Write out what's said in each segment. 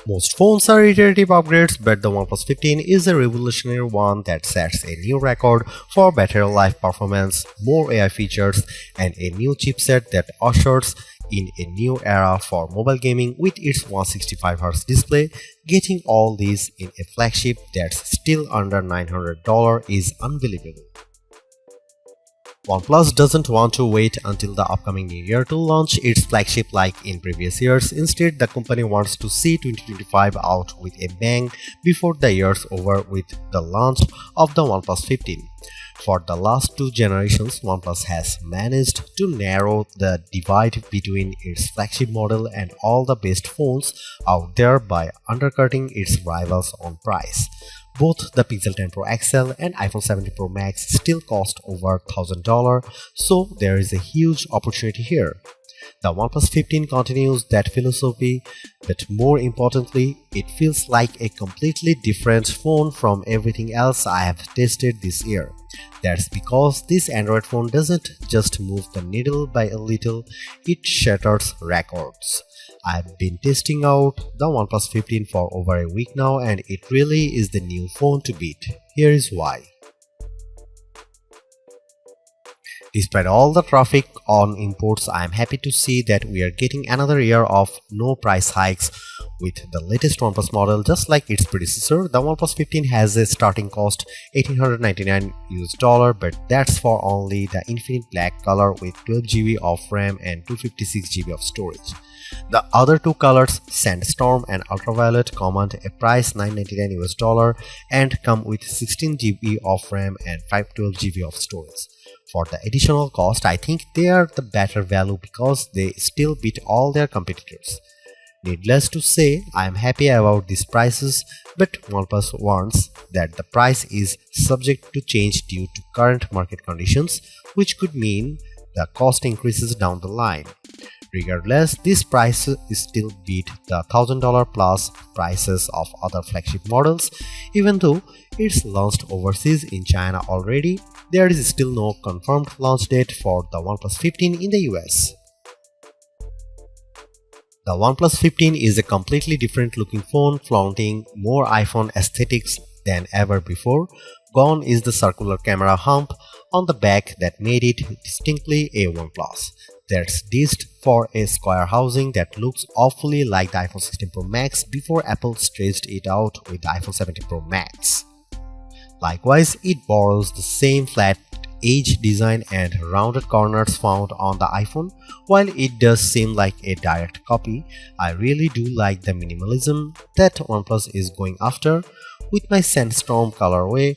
Most phones are iterative upgrades, but the OnePlus 15 is a revolutionary one that sets a new record for battery life performance, more AI features, and a new chipset that ushers in a new era for mobile gaming with its 165Hz display. Getting all these in a flagship that's still under $900 is unbelievable. OnePlus doesn't want to wait until the upcoming new year to launch its flagship like in previous years. Instead, the company wants to see 2025 out with a bang before the year's over with the launch of the OnePlus 15. For the last two generations, OnePlus has managed to narrow the divide between its flagship model and all the best phones out there by undercutting its rivals on price. Both the Pixel 10 Pro XL and iPhone 17 Pro Max still cost over $1,000, so there is a huge opportunity here. The OnePlus 15 continues that philosophy, but more importantly, it feels like a completely different phone from everything else I have tested this year. That's because this Android phone doesn't just move the needle by a little, it shatters records. I've been testing out the OnePlus 15 for over a week now, and it really is the new phone to beat. Here is why. Despite all the traffic on imports, I am happy to see that we are getting another year of no price hikes with the latest OnePlus model. Just like its predecessor, the OnePlus 15 has a starting cost $1,899, but that's for only the Infinite Black color with 12GB of RAM and 256GB of storage. The other two colors, Sandstorm and Ultraviolet, command a price $999 and come with 16GB of RAM and 512GB of storage. For the additional cost, I think they are the better value because they still beat all their competitors. Needless to say, I am happy about these prices, but OnePlus warns that the price is subject to change due to current market conditions, which could mean the cost increases down the line. Regardless, this price still beat the $1,000 plus prices of other flagship models. Even though it's launched overseas in China already, there is still no confirmed launch date for the OnePlus 15 in the US. The OnePlus 15 is a completely different looking phone, flaunting more iPhone aesthetics than ever before. Gone is the circular camera hump on the back that made it distinctly a OnePlus. That's dished for a square housing that looks awfully like the iPhone 16 Pro Max before Apple stretched it out with the iPhone 17 Pro Max. Likewise, it borrows the same flat edge design and rounded corners found on the iPhone. While it does seem like a direct copy, I really do like the minimalism that OnePlus is going after. With my Sandstorm colorway,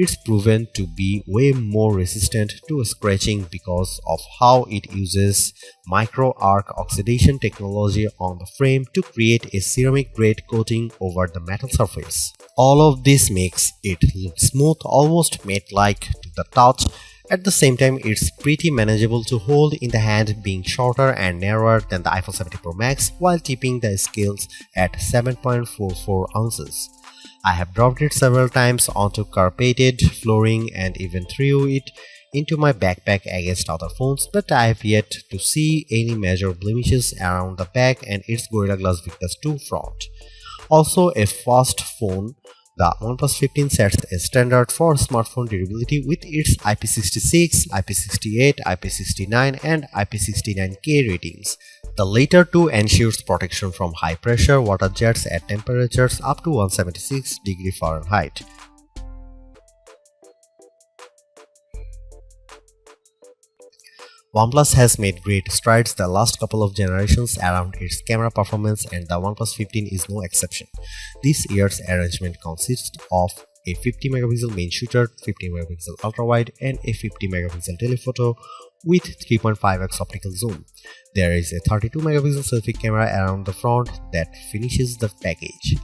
it's proven to be way more resistant to scratching because of how it uses micro arc oxidation technology on the frame to create a ceramic grade coating over the metal surface. All of this makes it look smooth, almost matte-like to the touch. At the same time, it's pretty manageable to hold in the hand, being shorter and narrower than the iPhone 17 Pro Max while keeping the scales at 7.44 ounces. I have dropped it several times onto carpeted flooring and even threw it into my backpack against other phones, but I have yet to see any major blemishes around the back and its Gorilla Glass Victus 2 front. Also a fast phone, the OnePlus 15 sets a standard for smartphone durability with its IP66, IP68, IP69 and IP69K ratings. The latter two ensures protection from high pressure water jets at temperatures up to 176 degrees Fahrenheit. OnePlus has made great strides the last couple of generations around its camera performance, and the OnePlus 15 is no exception. This year's arrangement consists of a 50 megapixel main shooter, 50 megapixel ultra-wide, and a 50 megapixel telephoto with 3.5x optical zoom. There is a 32 megapixel selfie camera around the front that finishes the package.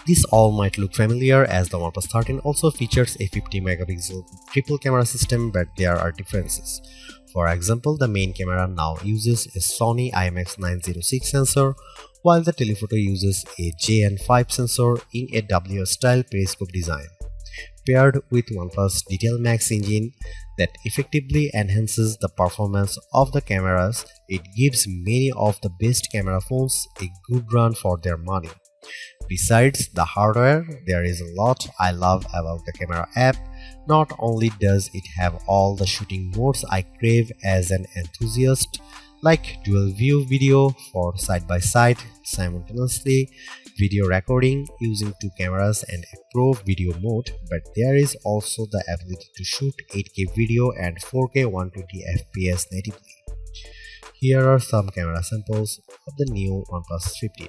This all might look familiar as the OnePlus 13 also features a 50 megapixel triple camera system, but there are differences. For example, the main camera now uses a Sony IMX906 sensor, while the telephoto uses a JN5 sensor in a WS-style periscope design. Paired with OnePlus Detail Max engine that effectively enhances the performance of the cameras, it gives many of the best camera phones a good run for their money. Besides the hardware, there is a lot I love about the camera app. Not only does it have all the shooting modes I crave as an enthusiast, like dual view video for side by side simultaneously, video recording using two cameras and a pro video mode, but there is also the ability to shoot 8K video and 4K 120 fps natively. Here are some camera samples of the new OnePlus 15.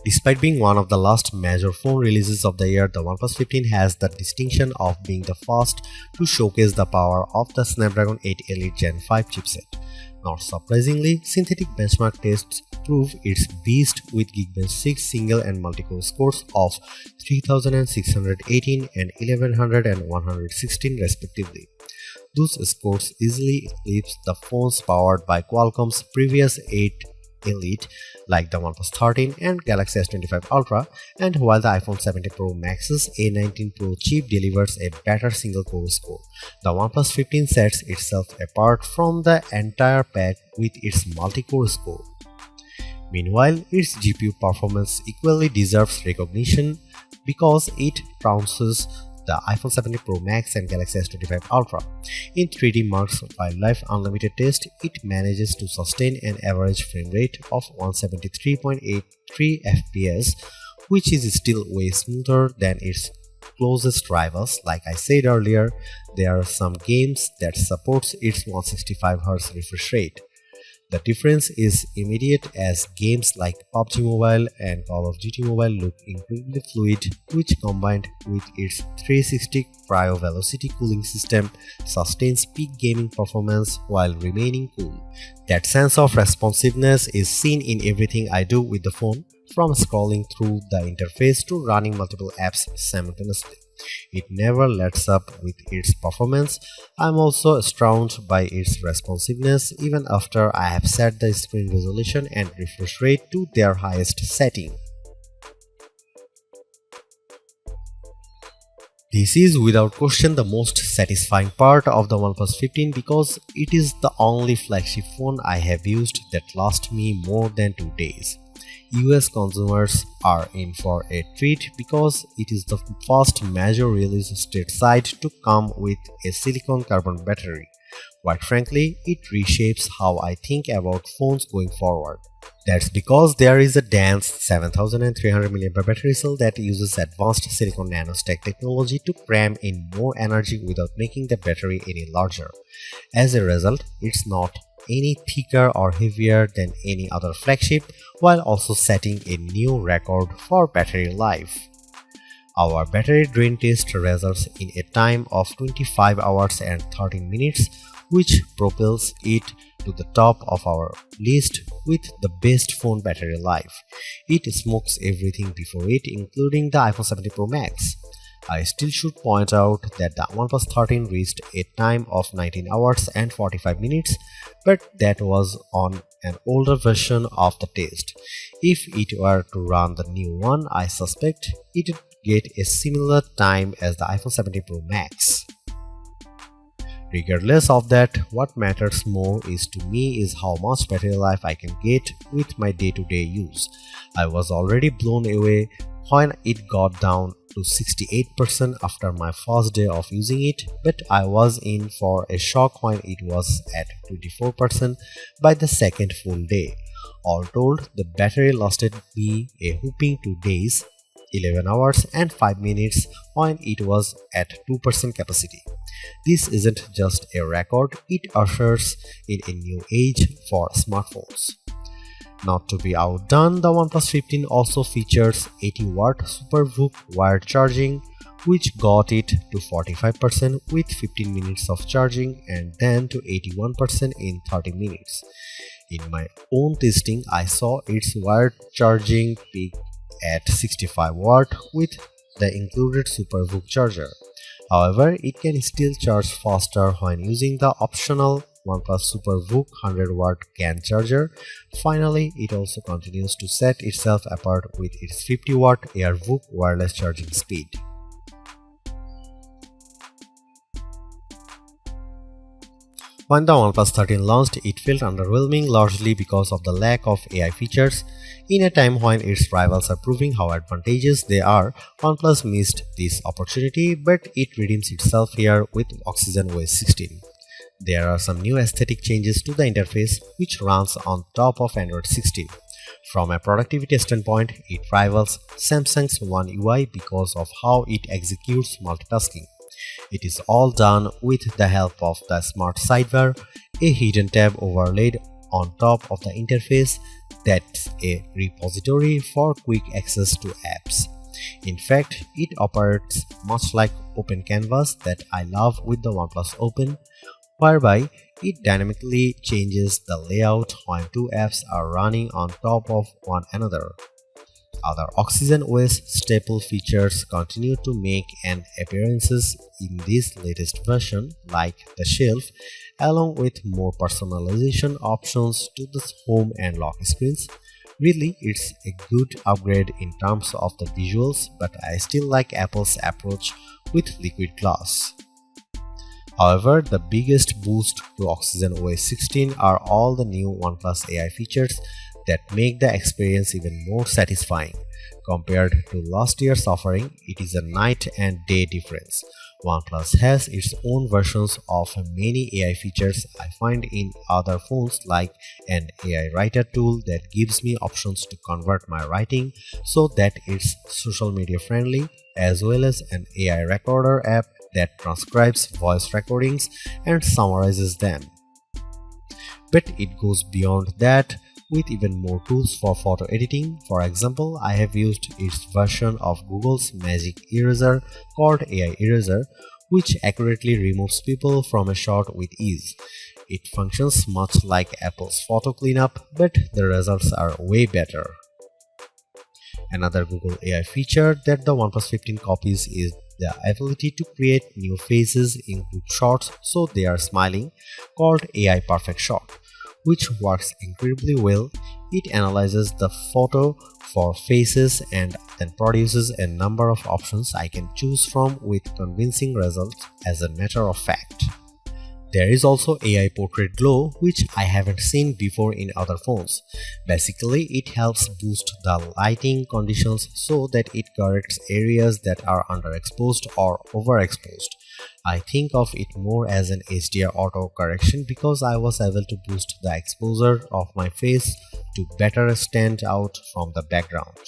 Despite being one of the last major phone releases of the year, the OnePlus 15 has the distinction of being the first to showcase the power of the Snapdragon 8 Elite Gen 5 chipset. Not surprisingly, synthetic benchmark tests prove its beast with Geekbench 6 single and multi-core scores of 3618 and 1100 and 116 respectively. Those scores easily eclipse the phones powered by Qualcomm's previous 8 Elite like the OnePlus 13 and Galaxy S25 Ultra, and while the iPhone 17 Pro Max's A19 Pro chip delivers a better single-core score, the OnePlus 15 sets itself apart from the entire pack with its multi-core score. Meanwhile, its GPU performance equally deserves recognition because it trounces the iPhone 17 Pro Max and Galaxy S25 Ultra. In 3D Mark's Wildlife Unlimited test, it manages to sustain an average frame rate of 173.83 fps, which is still way smoother than its closest rivals. Like I said earlier, there are some games that supports its 165Hz refresh rate. The difference is immediate as games like PUBG Mobile and Call of Duty Mobile look incredibly fluid, which combined with its 360 cryo velocity cooling system sustains peak gaming performance while remaining cool. That sense of responsiveness is seen in everything I do with the phone, from scrolling through the interface to running multiple apps simultaneously. It never lets up with its performance. I'm also astounded by its responsiveness even after I have set the screen resolution and refresh rate to their highest setting. This is without question the most satisfying part of the OnePlus 15 because it is the only flagship phone I have used that lasts me more than 2 days. US consumers are in for a treat because it is the first major release stateside to come with a silicon carbon battery. Quite frankly, it reshapes how I think about phones going forward. That's because there is a dense 7300 mAh battery cell that uses advanced silicon nanostack technology to cram in more energy without making the battery any larger. As a result, it's not any thicker or heavier than any other flagship, while also setting a new record for battery life. Our battery drain test results in a time of 25 hours and 13 minutes, which propels it to the top of our list with the best phone battery life. It smokes everything before it, including the iPhone 17 Pro Max. I still should point out that the OnePlus 13 reached a time of 19 hours and 45 minutes, but that was on an older version of the test. If it were to run the new one, I suspect it would get a similar time as the iPhone 17 Pro Max. Regardless of that, what matters more to me is how much battery life I can get with my day-to-day use. I was already blown away when it got down to 68% after my first day of using it, but I was in for a shock when it was at 24% by the second full day. All told, the battery lasted me a whopping 2 days, 11 hours and 5 minutes when it was at 2% capacity. This isn't just a record, it ushers in a new age for smartphones. Not to be outdone, the OnePlus 15 also features 80-watt SuperVOOC wired charging, which got it to 45% with 15 minutes of charging and then to 81% in 30 minutes. In my own testing, I saw its wired charging peak at 65 watt with the included SuperVOOC charger. However, it can still charge faster when using the optional OnePlus SuperVOOC 100-watt CAN charger. Finally, it also continues to set itself apart with its 50-watt AirVOOC wireless charging speed. When the OnePlus 13 launched, it felt underwhelming largely because of the lack of AI features. In a time when its rivals are proving how advantageous they are, OnePlus missed this opportunity, but it redeems itself here with Oxygen OS 16. There are some new aesthetic changes to the interface which runs on top of Android 16. From a productivity standpoint, it rivals Samsung's One UI because of how it executes multitasking. It is all done with the help of the Smart Sidebar, a hidden tab overlaid on top of the interface that's a repository for quick access to apps. In fact, it operates much like Open Canvas that I love with the OnePlus Open, whereby it dynamically changes the layout when two apps are running on top of one another. Other Oxygen OS staple features continue to make an appearances in this latest version, like the shelf, along with more personalization options to the home and lock screens. Really, it's a good upgrade in terms of the visuals, but I still like Apple's approach with liquid glass. However, the biggest boost to Oxygen OS 16 are all the new OnePlus AI features that make the experience even more satisfying. Compared to last year's offering, it is a night and day difference. OnePlus has its own versions of many AI features I find in other phones, like an AI writer tool that gives me options to convert my writing so that it's social media friendly, as well as an AI recorder app that transcribes voice recordings and summarizes them. But it goes beyond that with even more tools for photo editing. For example, I have used its version of Google's Magic Eraser called AI Eraser, which accurately removes people from a shot with ease. It functions much like Apple's photo cleanup, but the results are way better. Another Google AI feature that the OnePlus 15 copies is the ability to create new faces in group shots so they are smiling, called AI Perfect Shot, which works incredibly well. It analyzes the photo for faces and then produces a number of options I can choose from with convincing results. As a matter of fact, there is also AI Portrait Glow, which I haven't seen before in other phones. Basically, it helps boost the lighting conditions so that it corrects areas that are underexposed or overexposed. I think of it more as an HDR auto correction because I was able to boost the exposure of my face to better stand out from the background.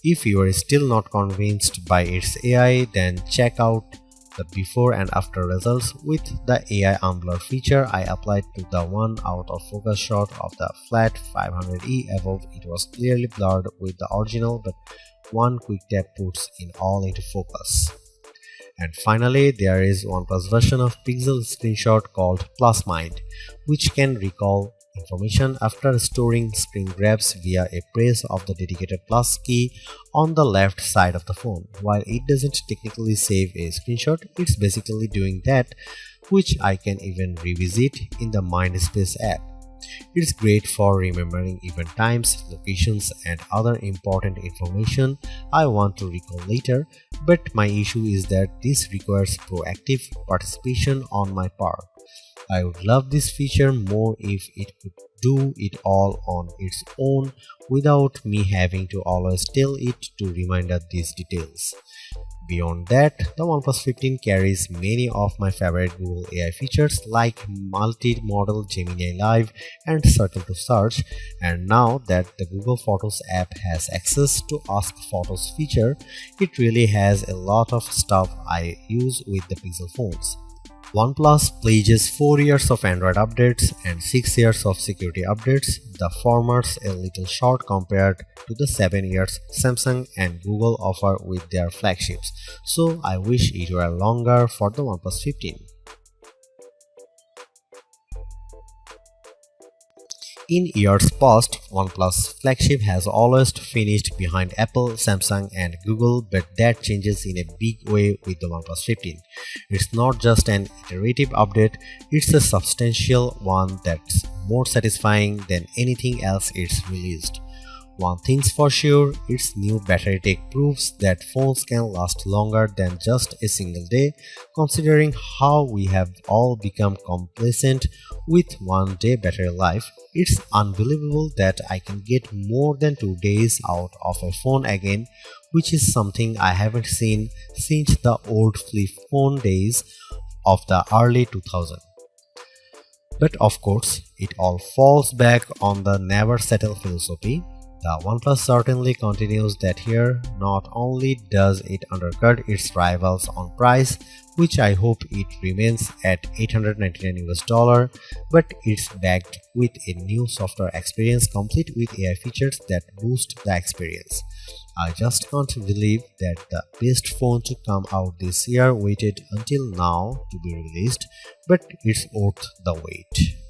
If you are still not convinced by its AI, then check out the before and after results. With the AI unblur feature I applied to the one out of focus shot of the flat 500E above, it was clearly blurred with the original, but one quick tap puts it all into focus. And finally, there is OnePlus version of Pixel Screenshot called Plus Mind, which can recall information after storing screen grabs via a press of the dedicated plus key on the left side of the phone. While it doesn't technically save a screenshot, it's basically doing that, which I can even revisit in the Mindspace app. It's great for remembering event times, locations, and other important information I want to recall later, but my issue is that this requires proactive participation on my part. I would love this feature more if it could do it all on its own without me having to always tell it to remind us these details. Beyond that, the OnePlus 15 carries many of my favorite Google AI features like multi-modal Gemini Live and Circle to Search, and now that the Google Photos app has access to Ask Photos feature, it really has a lot of stuff I use with the Pixel phones. OnePlus pledges 4 years of Android updates and 6 years of security updates, the former's a little short compared to the 7 years Samsung and Google offer with their flagships, so I wish it were longer for the OnePlus 15. In years past, OnePlus flagship has always finished behind Apple, Samsung and Google, but that changes in a big way with the OnePlus 15. It's not just an iterative update, it's a substantial one that's more satisfying than anything else it's released. One thing's for sure, its new battery tech proves that phones can last longer than just a single day. Considering how we have all become complacent with 1 day battery life, it's unbelievable that I can get more than 2 days out of a phone again, which is something I haven't seen since the old flip phone days of the early 2000s. But of course, it all falls back on the never settle philosophy. The OnePlus certainly continues that here. Not only does it undercut its rivals on price, which I hope it remains at $899 US, but it's backed with a new software experience complete with AI features that boost the experience. I just can't believe that the best phone to come out this year waited until now to be released, but it's worth the wait.